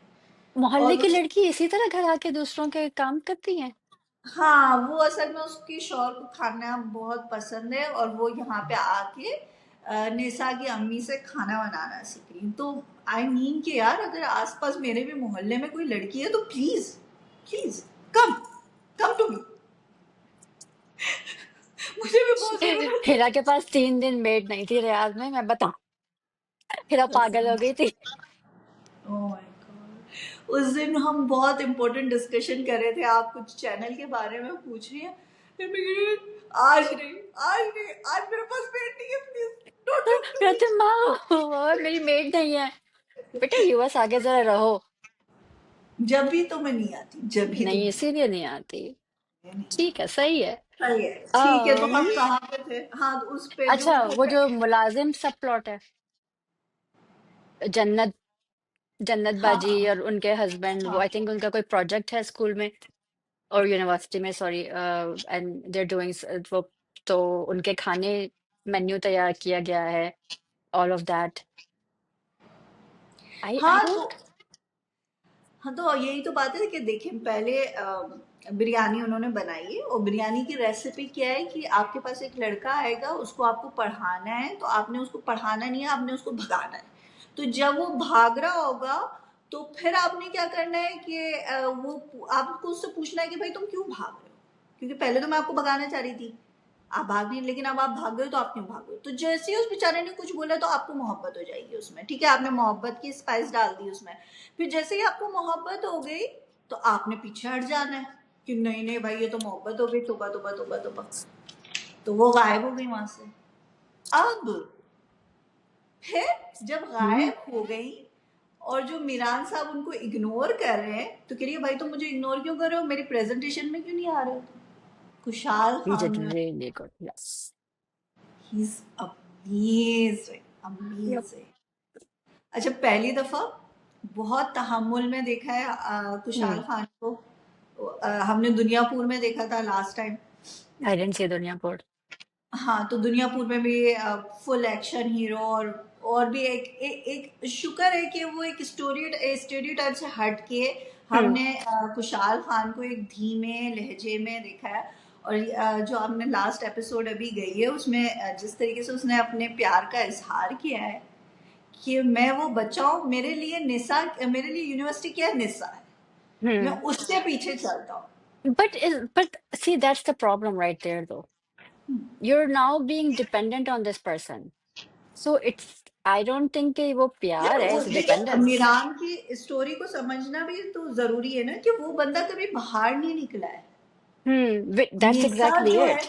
मोहल्ले और की उस, लड़की इसी तरह घर आके दूसरों के काम करती है। हाँ, वो असल में उसकी शौहर को खाना बहुत पसंद है, और वो यहाँ पे आके निशा की अम्मी से खाना बनाना सीख रही। तो आई मीन कि यार अगर आसपास मेरे भी मोहल्ले में कोई लड़की है तो please, please come, come to me. मुझे भी बहुत जरूरत हिरा के पास 3 दिन मेड नहीं थी रियाज में, मैं बताऊं। हिरा पागल हो गई थी। है। ओह माय गॉड, उस दिन हम बहुत इंपॉर्टेंट डिस्कशन कर रहे थे, आप कुछ चैनल के बारे में पूछ रही हैं, फिर मैं कह रही हूँ, आज नहीं, आज नहीं, आज मेरे पास पेट नहीं है, प्लीज डोंट टॉक टू मेरा मी। दिमाग, मेरी मेड नहीं है। बेटा यूएस आगे जरा रहो। जब भी तो मैं नहीं आती, जब भी तो नहीं, मैं इसीलिए नहीं आती। नहीं। ठीक है, सही है। सही है, ठीक है। तो अम, हम कहाँ पे थे? हाँ, तो उस पे जो अच्छा, वो खबर। जो मुलाजिम सब प्लॉट है, जन्नत जन्नत हाँ बाजी हाँ और उनके हस्बैंड, वो हाँ। आई थिंक उनका कोई प्रोजेक्ट है स्कूल में और यूनिवर्सिटी में, सॉरी, एंड देयर डूइंग वो, तो उनके खाने मेन्यू तैयार किया गया है, ऑल ऑफ दैट। आई हाँ तो, डोंट। हाँ तो यही तो बात है कि देखिए पहले बिरयानी उन्होंने बनाई है, और बिरयानी की रेसिपी क्या है कि आपके पास एक लड़का आएगा, उसको आपको पढ़ाना है, तो आपने उसको पढ़ाना नहीं है, आपने उसको भगाना है। तो जब वो भाग रहा होगा, तो फिर आपने क्या करना है कि वो आपको उससे पूछना है कि भाई तुम क्यों भाग रहे हो, क्योंकि पहले तो मैं आपको भगाना चाह रही थी, आप भाग नहीं, लेकिन अब आप भाग गए तो आप क्यों भाग गए? तो जैसे ही उस बेचारे ने कुछ बोला तो आपको मोहब्बत हो जाएगी उसमें, ठीक है, आपने मोहब्बत की स्पाइस डाल दी उसमें। फिर जैसे ही आपको मोहब्बत हो गई, तो आपने पीछे हट जाना है कि नहीं नहीं भाई ये तो मोहब्बत हो गई, तोबा तोबा तोबा तोबा। तो वो गायब हो गई वहां से। अब फिर जब हम्म, गायब हो गई, और जो मीरान साहब उनको इग्नोर कर रहे हैं, तो कह रही है भाई तुम मुझे इग्नोर क्यों कर रहे हो, मेरी प्रेजेंटेशन में क्यों नहीं आ रहे हो तुम? खुशहाल he did Khan, really good, yes. he's amazing, Yep. amazing। अच्छा, पहली दफा बहुत तहम्मुल में देखा है खुशहाल Hmm. खान को। हमने दुनियापुर में देखा था last time. I didn't see Dunyapur. हाँ, तो दुनियापुर में भी फुल एक्शन हीरो, और भी एक शुक्र है कि वो एक स्टेरियोटाइप से हट के Hmm. हमने खुशहाल खान को एक धीमे लहजे में देखा है। और जो हमने लास्ट एपिसोड अभी गई है उसमें जिस तरीके से उसने अपने प्यार का इजहार किया है कि मैं वो बच्चा हूँ, मेरे लिए निशा, मेरे लिए यूनिवर्सिटी क्या है, निशा है, मैं Hmm. उसके पीछे चलता हूँ। But see, that's the problem right there, though. You're now being dependent on this person. So it's, I don't think कि वो यार प्यार है, it's लेकिन dependence. मीरान की स्टोरी को समझना भी तो जरूरी है ना, कि वो बंदा कभी बाहर नहीं निकला है। That's निशा exactly जो है, it.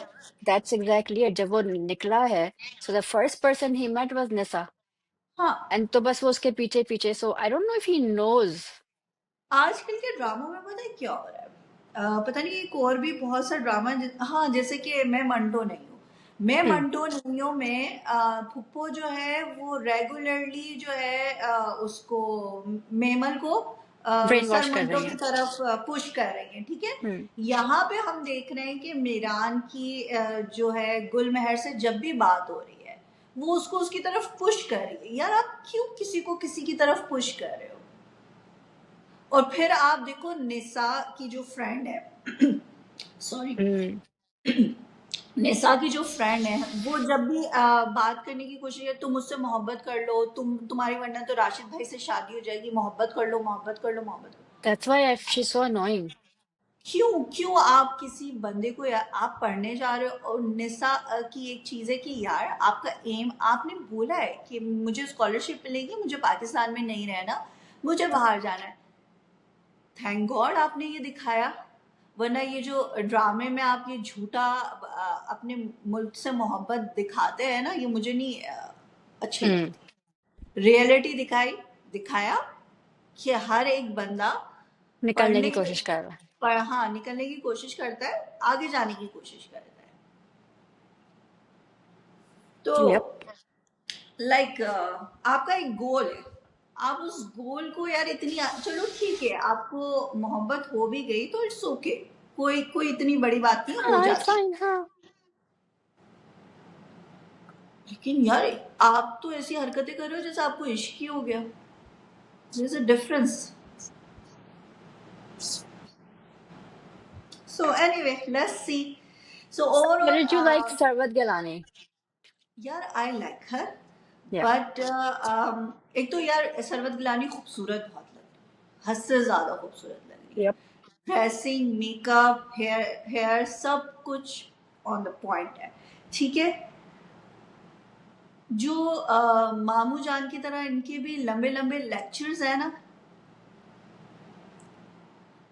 That's exactly it. जब वो निकला है, so the first person he met was Nisa. हाँ, And तो बस वो उसके पीछे पीछे, so I don't know if he knows. आजकल के ड्रामों में पता है क्या हो रहा है? पता नहीं, एक और भी बहुत सा ड्रामा हाँ, जैसे कि मैं मंटो नहीं हूँ। मैं हम्म। मंटो नियो में फुप्पो जो है वो रेगुलरली जो है उसको मेमन को ब्रेन सर वॉश कर मंटो रही की है। तरफ पुश कर रही है, ठीक है। हम्म। यहाँ पे हम देख रहे हैं कि मीरान की जो है गुलमहर से जब भी बात हो रही है वो उसको उसकी तरफ पुश कर रही है। यार आप क्यों किसी को किसी की तरफ पुश कर रहे हो? और फिर आप देखो निसा की जो फ्रेंड है सॉरी, हम्म। निसा की जो फ्रेंड है वो जब भी बात करने की कोशिश है, तुम मुझसे मोहब्बत कर लो, तुम्हारी वरना तो राशिद भाई से शादी हो जाएगी, मोहब्बत कर लो, मोहब्बत कर लो, मोहब्बत कर लो। That's why she's so annoying. क्यों क्यों आप किसी बंदे को आप पढ़ने जा रहे हो? और निसा की एक चीज है कि यार आपका एम, आपने बोला है कि मुझे स्कॉलरशिप मिलेगी, मुझे पाकिस्तान में नहीं रहना, मुझे बाहर जाना है। थैंक गॉड आपने ये दिखाया, वरना ये जो ड्रामे में आप ये झूठा अपने मुल्क से मोहब्बत दिखाते हैं ना, ये मुझे नहीं अच्छी हम्म। लगती। रियलिटी दिखाई, दिखाया कि हर एक बंदा निकलने पढ़ने की के कोशिश कर रहा हाँ निकलने की कोशिश करता है, आगे जाने की कोशिश करता है। तो है। यप। लाइक आपका एक गोल है, आप उस गोल को यार इतनी, चलो ठीक है आपको मोहब्बत हो भी गई तो इट्स ओके, कोई कोई इतनी बड़ी बात नहीं, हो हाँ, it's जाती। fine, हाँ। लेकिन यार आप तो ऐसी हरकतें कर रहे हो जैसे आपको इश्क ही हो गया। there's a difference. So anyway, let's see. So But overall did you like Sarwat Gilani? यार I like her, Yeah. But एक तो यार सरवत गिलानी खूबसूरत बहुत लग रही है, हद से ज्यादा खूबसूरत लग रही है। Yep. Dressing, makeup, hair hair सब कुछ ऑन द पॉइंट है, ठीक है। जो मामू जान की तरह इनके भी लंबे लंबे लेक्चर्स है ना,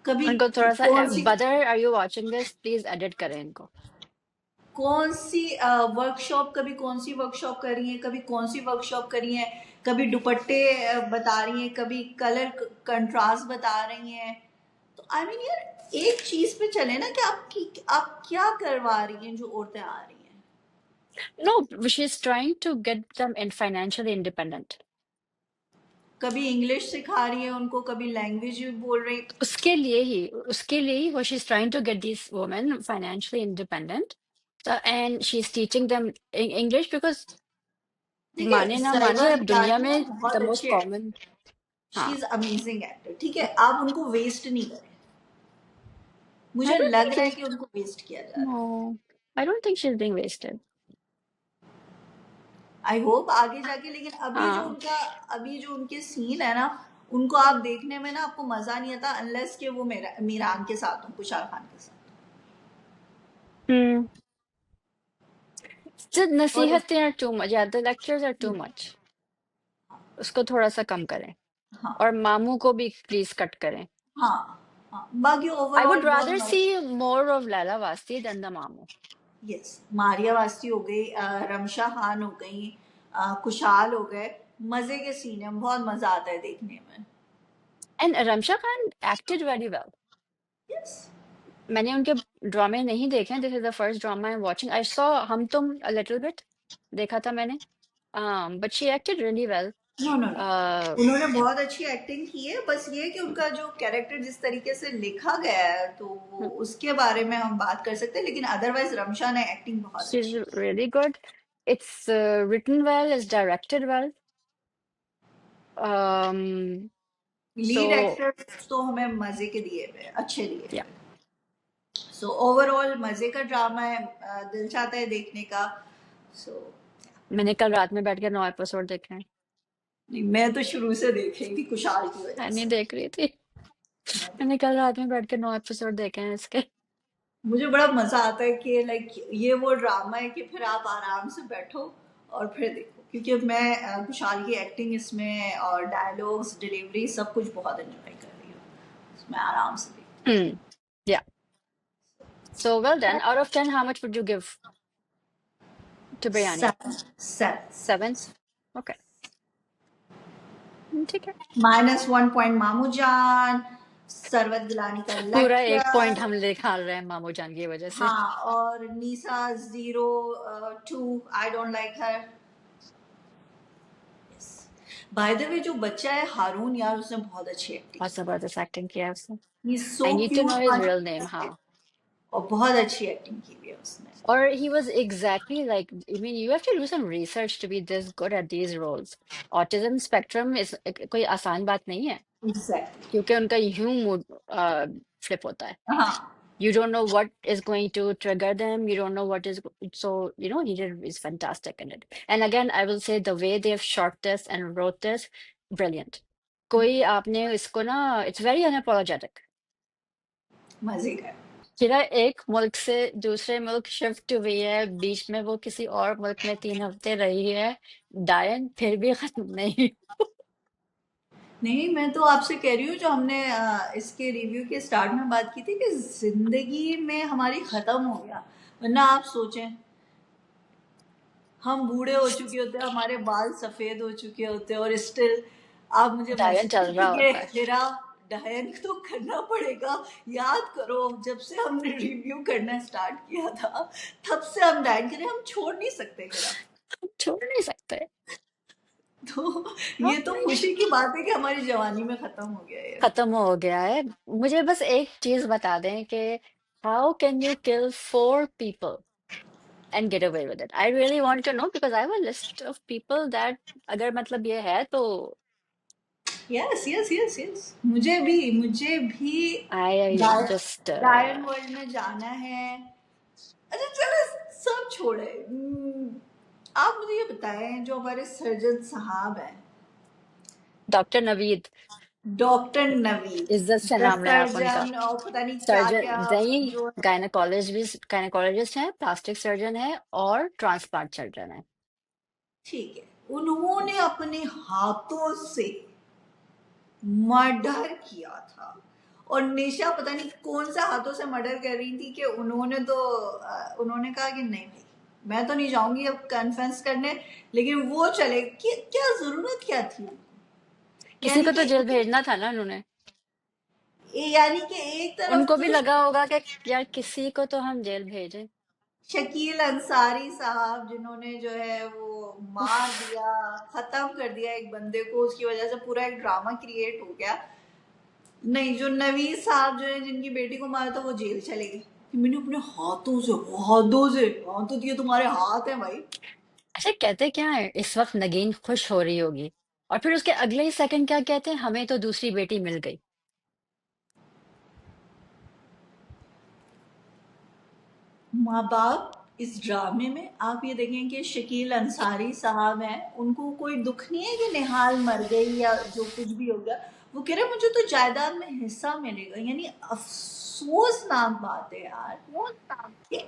कभी उनको थोड़ा सा कौन सी Badr, are you watching this? Please edit करें इनको. कौन सी वर्कशॉप, कभी कौन सी वर्कशॉप कर रही है, कभी कौन सी वर्कशॉप कर रही है, कभी दुपट्टे बता रही हैं, कभी कलर कंट्रास्ट बता रही हैं। तो आई मीन यार एक चीज पे चले ना कि आप क्या करवा रही हैं जो औरतें आ रही हैं। No, she's trying to get them in financially independent. कभी इंग्लिश सिखा रही है उनको, कभी लैंग्वेज बोल रही। उसके लिए ही वो she's trying to get these women financially independent. So, and she's teaching them English because देखिए माने ना माने सरवा अब दुनिया गिलानी ना में बहुत the most अच्छी है, common. शी हाँ. इज अमेजिंग एक्टर, ठीक है, आप उनको वेस्ट नहीं करें, मुझे I don't लग think रहा है she's कि उनको वेस्ट किया जा रहा है। no. I don't think she's being wasted. I hope आगे जाके, लेकिन हाँ. अभी जो उनके सीन है ना, उनको आप देखने में ना आपको मजा नहीं आता अनलेस कि वो मेरा मीरान के साथ हो, कुशाल खान के साथ। हम्म. Just और नसीहतें are too much. Yeah, the lectures are too much. उसको थोड़ा सा कम करें. हाँ और मामू को भी प्लीज कट करें. हाँ हाँ, बाकी I ओवरऑल would बहुत rather मस्त। see more of Laila Vasti than the Mamu. Yes, Maria Vasti हो गई, रमशा खान हो गई, कुशाल हो गए, मजे के सीन है, बहुत मजा आता है देखने में। And Ramsha Khan acted very well. Yes, मैंने उनके ड्रामे नहीं देखे हैं. This is the first drama I'm watching. I saw Hum Tum a little bit. देखा था मैंने. But she acted really well. No no no, Uh, उन्होंने बहुत अच्छी एक्टिंग की है, बस ये कि उनका जो कैरेक्टर जिस तरीके से लिखा गया है तो वो उसके बारे में हम बात कर सकते हैं, लेकिन अदरवाइज रमशा ने एक्टिंग बहुत she's अच्छी की। really good. It's written well, it's directed well. Um, lead so actors तो हमें मजे के दिए हुए हैं, अच्छे दिए yeah, हुए। सो ओवरऑल मजे का ड्रामा है, दिल चाहता है देखने का। सो मैंने कल रात में बैठ के 9 एपिसोड देखे हैं. नहीं, मैं तो शुरू से देख रही थी कुशाल की वजह मैं नहीं से। देख रही थी. मैं मैंने कल रात में बैठ के 9 एपिसोड देखे हैं इसके. मुझे बड़ा मजा आता है कि लाइक ये वो ड्रामा है कि फिर आप आराम से बैठो और फिर देखो, क्योंकि मैं कुशाल की एक्टिंग इसमें और डायलॉग्स डिलीवरी सब कुछ बहुत एंजॉय कर रही हूँ, मैं आराम से देखती Hmm. Yeah. So well done. Out of 10, how much would you give to हूँ। biryani? 7 7? Okay. ठीक है. -1 पॉइंट मामू जान, सरवत गिलानी का पूरा एक पॉइंट लेक्चर। हम निकाल रहे हैं मामू जान की वजह से। हाँ, और NISA 02, I don't like her. Bye the वे जो बच्चा है हारून यार, उसने बहुत अच्छी एक्टिंग बहुत की। जबरदस्त एक्टिंग किया है उसने। He is so I need to know cute. His real name, हाँ। और बहुत अच्छी एक्टिंग की हुई है उसने। और he was exactly like, I mean, you have to do some research to be this good at these roles. Autism spectrum is कोई आसान बात नहीं है, एग्जैक्टली। क्योंकि उनका यूं मूड फ्लिप होता है। हाँ। You don't know what is going to trigger them. You don't know what is so, is fantastic in it. And again, I will say the way they've shot this and wrote this, brilliant. कोई आपने इसको ना, it's very unapologetic. मजे का। किरा एक मुल्क से दूसरे मुल्क शिफ्ट हुई है, बीच में वो किसी और मुल्क में 3 हफ्ते रही है, डायन फिर भी खत्म नहीं। नहीं, मैं तो आपसे कह रही हूँ जो हमने इसके रिव्यू के स्टार्ट में बात की थी कि जिंदगी में हमारी खत्म हो गया। वरना आप सोचें, हम बूढ़े हो चुके होते हैं, हमारे बाल सफेद हो चुके होते हैं, और स्टिल आप मुझे डायन मैसेज चल रहा करती होता है। कि हिरा डायन तो करना पड़ेगा। याद करो, जब से हमने रिव्यू करना स्टार्ट किया था, तब से हम डायन करें, हम छोड़ नहीं सकते हिरा। छोड़ नहीं सकते। तो हाँ, ये तो खुशी की बात है कि हमारी जवानी में खत्म हो गया ये। खत्म हो गया है। मुझे बस एक चीज बता दें कि how can you kill 4 people and get away with it? I really want to know, because I have a list of people that, अगर मतलब ये है तो यस यस यस यस, मुझे भी आई जस्ट डायन वर्ल्ड में जाना है। अच्छा चलो, सब छोड़े। आप मुझे ये बताएं, जो हमारे सर्जन साहब हैं, डॉक्टर नवीद, डॉक्टर नवीद, इज्जत से द नाम लें आप उनका। सर्जन, और पता नहीं क्या सर्जन क्या नहीं, जो है। गायनेकोलॉजिस्ट हैं, प्लास्टिक सर्जन है और ट्रांसप्लांट सर्जन है। ठीक है, उन्होंने अपने हाथों से मर्डर किया था। और निशा पता नहीं कौन सा हाथों से मर्डर कर रही थी कि उन्होंने कहा कि नहीं भाई, मैं तो नहीं जाऊंगी अब कन्फेस करने। लेकिन वो चले, क्या जरूरत क्या थी? किसी यानी को तो कि जेल भेजना था ना उन्होंने। यानी कि एक तरफ उनको भी तो लगा होगा कि यार किसी को तो हम जेल भेजें। शकील अंसारी साहब, जिन्होंने जो है वो मार उफ, दिया, खत्म कर दिया एक बंदे को, उसकी वजह से पूरा एक ड्रामा क्रिएट हो गया। नहीं, जो नवीद साहब जो है, जिनकी बेटी को मारा था, वो जेल चले गए कि मैंने अपने हाथों से ये तुम्हारे हाथ हैं भाई। अच्छा, कहते क्या है इस वक्त नगीन खुश हो रही होगी, और फिर उसके अगले ही सेकंड क्या कहते हैं, हमें तो दूसरी बेटी मिल गई। माँ बाप इस ड्रामे में आप ये देखें कि शकील अंसारी साहब हैं, उनको कोई दुख नहीं है कि निहाल मर गई या जो कुछ भी हो गया। वो कह रहे मुझे तो जायदाद में हिस्सा मिलेगा। यानी अफसोसनाक बात है यार, कि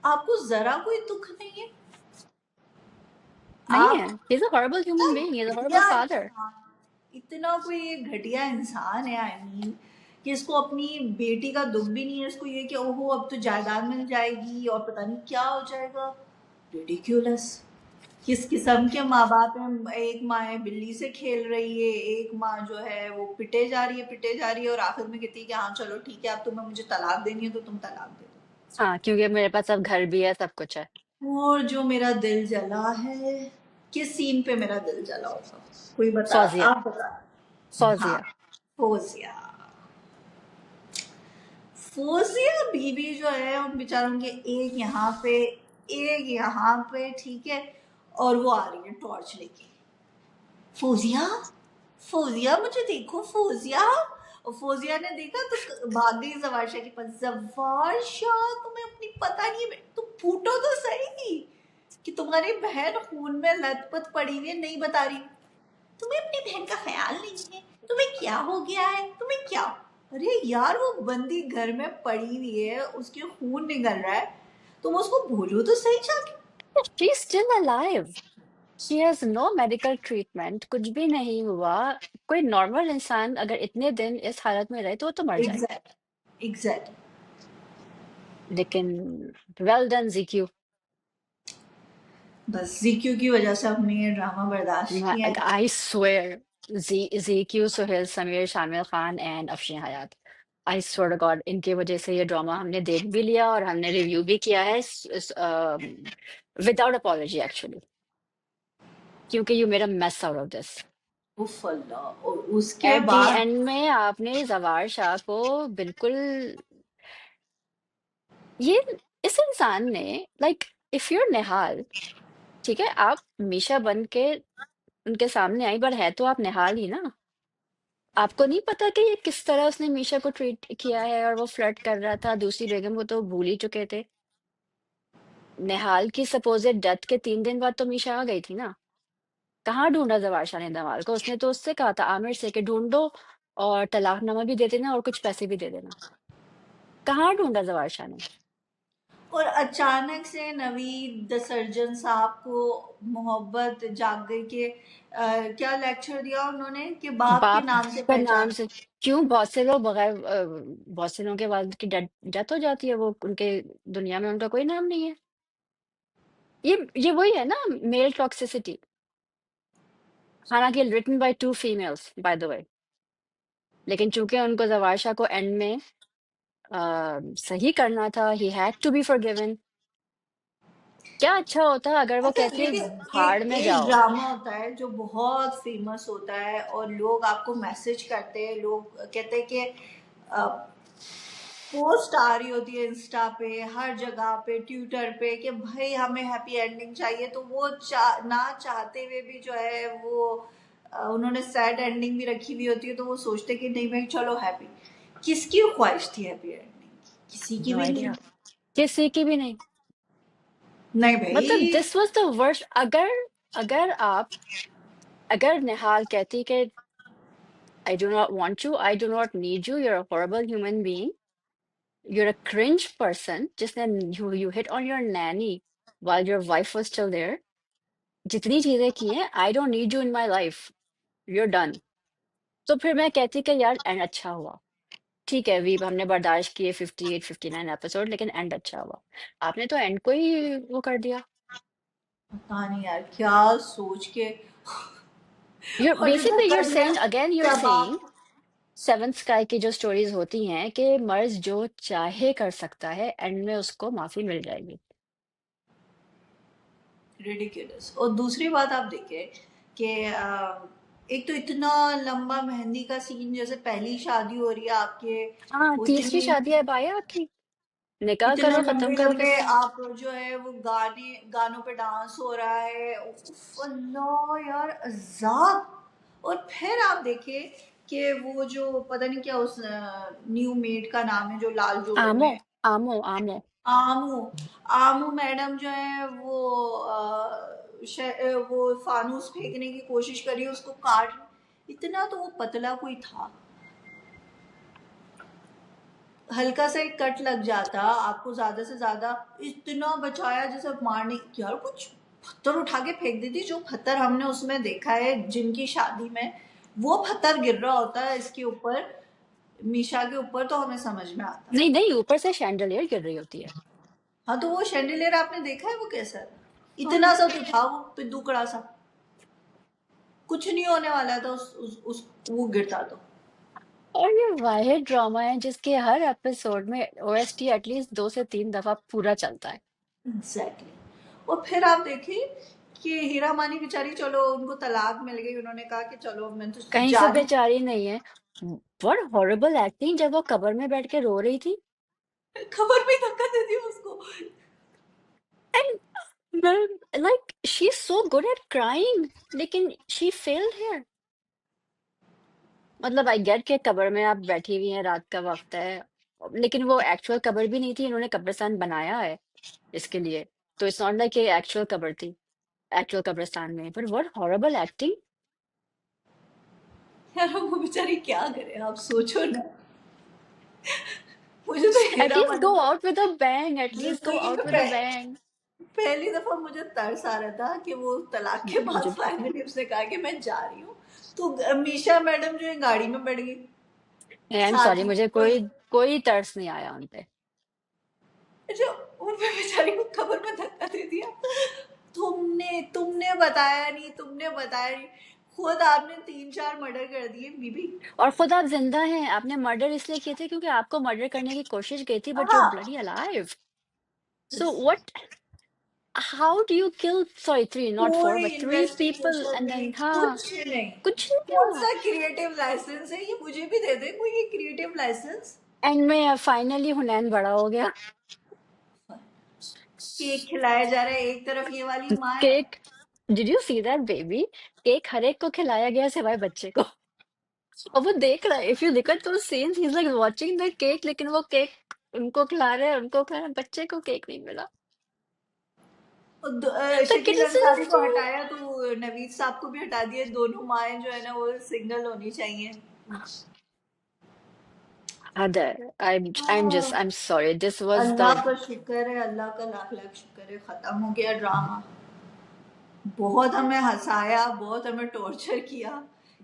आपको जरा कोई दुख नहीं है। नहीं है, आप he is a horrible human being, he is a horrible घटिया फादर। इंसान, इतना कोई एक घटिया इंसान है, आई मीन, कि इसको अपनी बेटी का दुख भी नहीं है। इसको ये कि ओहो अब तो जायदाद मिल जाएगी और पता नहीं क्या हो जाएगा। रिडिक्यूलस। किस किस्म के माँ बाप हैं? एक माँ है बिल्ली से खेल रही है, एक माँ जो है वो पिटे जा रही है, और आखिर में कहती है कि हाँ चलो ठीक है, अब तुम्हें मुझे तलाक देनी है तो तुम तलाक दे हाँ, क्योंकि मेरे पास अब घर भी है, सब कुछ है। दो। और जो मेरा दिल जला है, किस सीन पे मेरा दिल जला होगा? कोई बता, फौजिया, आप बता। हाँ, फौजिया। फोजिया। फोजिया बीवी जो है, उन बेचारों के एक यहाँ पे, एक यहाँ पे, ठीक है। और वो आ रही है टॉर्च लेके। फोजिया, फोजिया मुझे देखो फोजिया। और फोजिया ने देखा तो भाग गई जवारशा के पास। जवारशा, तुम्हें अपनी पता नहीं है, तुम फूटो तो सही कि तुम्हारी बहन खून में लथपथ पड़ी हुई है, नहीं बता रही। तुम्हें अपनी बहन का ख्याल नहीं है, तुम्हें क्या हो गया है, तुम्हें क्या? अरे यार, वो बंदी घर में पड़ी हुई है, उसके खून निकल रहा है, तुम उसको भूलो तो सही जाके। She is still alive, she has no medical treatment, कुछ भी नहीं हुआ। कोई नॉर्मल इंसान अगर इतने दिन इस हालत में रहे तो वो तो मर जाएगा। Exact, exact. लेकिन वेल डन जीक्यू। बस जीक्यू की वजह से हमने ये ड्रामा बर्दाश्त किया है। I swear, G Q, Suhail, Sameer, Shamir Khan and Afsheen Hayat. I swear to God, इनके वजह से ये ड्रामा हमने देख भी लिया और हमने रिव्यू भी किया है विदाउट अपॉलजी एक्चुअली, क्योंकि you made a mess out of this. उफ अल्लाह, और उसके एट द बाद एंड में आपने जवार शाह को बिल्कुल, ये इस इंसान ने, लाइक, इफ यूर निहाल, ठीक है, आप मीशा बन के उनके सामने आई, पर है तो आप निहाल ही ना। आपको नहीं पता कि ये किस तरह उसने मीशा को ट्रीट किया है, और वो फ्लर्ट कर रहा था दूसरी बेगम को, तो भूल ही चुके थे। निहाल की सपोजेड डेथ के 3 दिन बाद तो मीशा आ गई थी ना। कहाँ ढूंढा जवार शाह ने निहाल को? उसने तो उससे कहा था, आमिर से, कि ढूंढो और तलाकनामा भी दे देना और कुछ पैसे भी दे देना। कहाँ ढूंढा जवार शाह ने? और अचानक से नवीद द सर्जन साहब को मोहब्बत जाग गई कि क्या लेक्चर दिया उन्होंने कि बाप के बाप नाम से का नाम पहचान। से? क्यों? बहुत से लोग बगैर बहुत से लोगों के बाद की डेथ हो जाती है, वो उनके दुनिया में उनका कोई नाम नहीं है। ये वही है ना, मेल टॉक्सिसिटी। हालांकि written by 2 females by the way, लेकिन चूंकि उनको जवार शाह को एंड में सही करना था, he had to be forgiven. क्या अच्छा होता अगर वो अच्छा, कहती लेकिन भाड़ एक में एक जाओ। ड्रामा होता है जो बहुत फेमस होता है और लोग आपको मैसेज करते हैं, लोग कहते हैं कि पोस्ट आ रही होती है इंस्टा पे, हर जगह पे, ट्विटर पे, कि भाई हमें हैप्पी एंडिंग चाहिए, तो वो ना चाहते हुए भी जो है वो उन्होंने सैड एंडिंग भी रखी हुई होती है, तो वो सोचते कि नहीं भाई चलो हैप्पी। किसकी ख्वाहिश थी हैप्पी एंडिंग? किसी की नो भी नहीं। आइडिया, किसी की भी नहीं। नहीं मतलब भाई। This was the worst. अगर अगर आप अगर निहाल कहती कि I do not want you, I do not need you, you're a horrible human being, you're a cringe person, जिसने you hit on your nanny while your wife was still there, जितनी चीजें की हैं, I don't need you in my life, you're done। तो फिर मैं कहती कि यार एंड अच्छा हुआ। ठीक है, वी हमने बर्दाश्त किए 58-59 एपिसोड, लेकिन एंड अच्छा हुआ। आपने तो एंड को ही वो कर दिया। पता नहीं यार क्या सोच के। you're और जो basically धक्का you're दिया saying again, you're जब saying आप। सेवंथ स्काई की जो स्टोरीज होती हैं कि मर्ज जो चाहे कर सकता है, एंड में उसको माफी मिल जाएगी। रिडिकुलस। और दूसरी बात आप देखें कि एक तो इतना लंबा मेहंदी का सीन, जैसे पहली शादी हो रही है आपके, हाँ, वो तीसरी इतनी, शादी है भाई आपकी, निकाह इतना करो, खत्म लंबे करो लंबे किस्सा। आप जो है वो गानों पे डांस हो रहा है, उफ अल्लाह यार अजाब। और फिर आप देखें कि वो जो पता नहीं क्या उस न्यू मेड का नाम है जो लाल जोड़े आमो, में, आमो, आमो। आमू, आमू मैडम जो है वो वो फानूस फेंकने की कोशिश करी, उसको काट, इतना तो वो पतला कोई था, हल्का सा एक कट लग जाता आपको, ज्यादा से ज्यादा इतना बचाया जैसे मारने यार, कुछ पत्थर उठा के फेंक देती। जो पत्थर हमने उसमें देखा है जिनकी शादी में, वो पत्थर गिर रहा होता है इसके ऊपर, मीशा के ऊपर, तो हमें समझ में आता। नहीं नहीं, ऊपर से शैंडलियर गिर रही होती है। हाँ, तो वो शैंडिलियर आपने देखा है वो कैसा है? हाँ। इतना सा तो था वो पिद्दूकड़ा सा, कुछ नहीं होने वाला था उस वो गिरता तो। और ये वाहिद ड्रामा है जिसके हर एपिसोड में ओएसटी एटलीस्ट 2 से 3 दफा पूरा चलता है। एग्जैक्टली। और फिर आप देखिए कि हीरा मानी बेचारी, चलो उनको तलाक मिल गई, उन्होंने कहा कि चलो मैं तो कहीं जा से रही बेचारी नहीं है। व्हाट हॉरिबल एक्टिंग, जब वो कब्र में बैठ के रो रही थी। हूँ, खबर भी धक्का दे दी उसको। And like she is so good at crying, लेकिन शी फेल्ड हियर। मतलब आई गेट के कब्र में आप बैठी हुई हैं, रात का वक्त है, लेकिन वो एक्चुअल कब्र भी नहीं थी, इन्होंने कब्रिस्तान बनाया है इसके लिए। तो इट्स नॉट लाइक ये एक्चुअल कब्र थी, एक्चुअल कब्रिस्तान में। पर व्हाट हॉरिबल एक्टिंग। यार वो बेचारी क्या करे, आप सोचो ना। मुझे तो हीरा एटलीस्ट मानी, go out with a bang, at least go जिंदगी में आउट विद अ बैंग। पहली दफा मुझे तरस आ रहा था कि वो तलाक के बाद मुझे फाइनली उसने कहा कि मैं जा रही हूँ, तो मीशा मैडम जो है गाड़ी में बैठ गई आई एम साथ सॉरी, ही मुझे कोई। कोई कोई तरस नहीं आया उन पे। जो उनपे बेचारी को खबर में धक्का दे दिया, तुमने तुमने बताया नहीं, तुमने बताया नहीं। खुद आपने 3-4 मर्डर कर दिए बीबी। और खुद आप जिंदा हैं, आपने मर्डर इसलिए किए थे क्योंकि आपको मर्डर करने की कोशिश की थी, बट यू हाँ, bloody alive. So what, how do you kill, sorry three not four कोई but three people investigation and नहीं, देन हाँ, कुछ नहीं। कुछ नहीं कौन किया। सा क्रिएटिव लाइसेंस है ये, मुझे भी दे दे कोई ये क्रिएटिव लाइसेंस। एंड में फाइनली हुनैन बड़ा हो गया। केक खिलाया जा रहा है, एक तरफ ये वाली माँ है। Cake, did you see that baby? Cake हर एक को खिलाया गया सिवाय बच्चे को। और वो देख रहा है, if you look at those scenes, he is like watching the cake, लेकिन वो केक उनको खिला रहे हैं, उनको खिला रहे हैं, बच्चे को केक नहीं मिला। और The kid Shakeel is Ansari just को हटाया तो नवीद साहब को भी हटा दिया। दोनों माएँ जो है ना वो सिंगल होनी चाहिए। other. हाँ, I'm sorry. This was Allah the का शुक्र है, अल्लाह का लाख लाख शुक्र है, खत्म हो गया ड्रामा। बहुत हमें हंसाया, बहुत हमें टॉर्चर किया।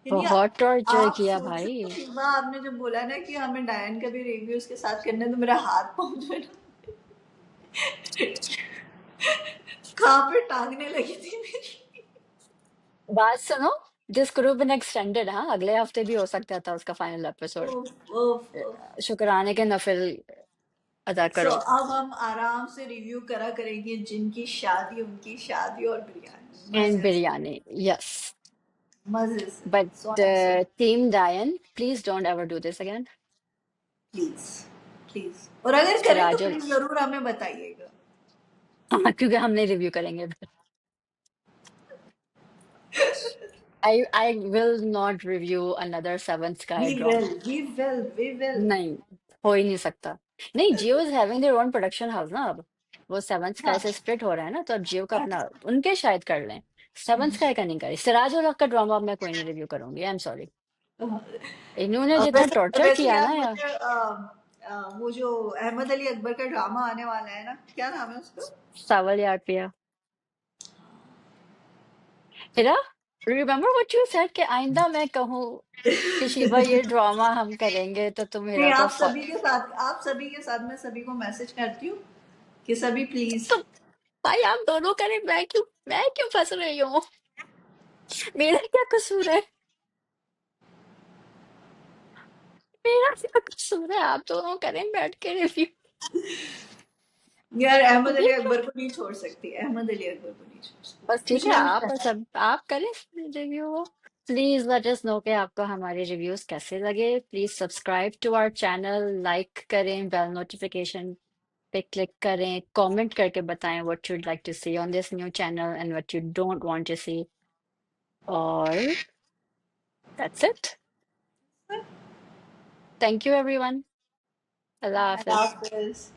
यानी बहुत टॉर्चर आप किया सोचो, भाई। शिवा आपने जब बोला ना कि हमें डायन का भी रिव्यू उसके साथ करना है, तो मेरा हाथ पाँव जो है ना कहाँ पे टांगने लगी थी मेरी। बात सुनो, this could have been extended, हाँ अगले हफ्ते भी हो सकता था उसका फाइनल एपिसोड। उफ, उफ, उफ। शुक्राने के नफिल अदा सो करो। अब हम आराम से रिव्यू करा करेंगे जिनकी शादी, उनकी शादी और बिरयानी एंड मजे से, बिरयानी, यस। मजे से, बट सोने से। टीम डायन, please don't ever do this again. Please, please, और अगर करें तो सिराजुल, प्लीज जरूर हमें बताइएगा। हाँ क्योंकि हमने रिव्यू करेंगे। I will not review another Seven Sky we will, drama. We will, we will. नहीं, हो ही नहीं सकता। नहीं, Jio is having their own production house ना अब। वो सेवन स्काई हाँ, से स्प्लिट हो रहा है ना, तो अब जियो का अपना, उनके शायद कर लें। सेवन स्काई का नहीं करी। सिराज और हक का ड्रामा अब मैं कोई नहीं रिव्यू करूंगी, आई एम सॉरी। इन्होंने जितना वैसे टॉर्चर वैसे किया यार ना यार। मुझे वो जो अहमद अली अकबर का ड्रामा आने वाला है ना, क्या नाम है उसका? सावल यार पिया, Hera, remember what you said कि आइंदा मैं कहूँ कि शिवा ये ड्रामा हम करेंगे तो तुम नहीं, हीरा को आप सभी के साथ, आप सभी के साथ मैं सभी को मैसेज करती हूँ कि सभी प्लीज। तो भाई आप दोनों करें, मैं क्यों फंस रही हूँ? मेरा क्या कसूर है? मेरा क्या कसूर है? आप दोनों करें बैठ के रिव्यू। यार अहमद अली ये क्या? अकबर को नहीं छोड़ सकती, अहमद अली अकबर को नहीं छोड़ सकती, बस ठीक कुछ है, ना कुछ आप करना सब आप करें review. Please let us know कि आपको हमारे रिव्यूज कैसे लगे। Please subscribe to our channel, like करें, बेल नोटिफिकेशन पे क्लिक करें, कमेंट करके बताएं what you'd like to see on this new channel and what you don't want to see. और that's it. है। Thank you everyone. Allah Allah Hafiz. Hafiz.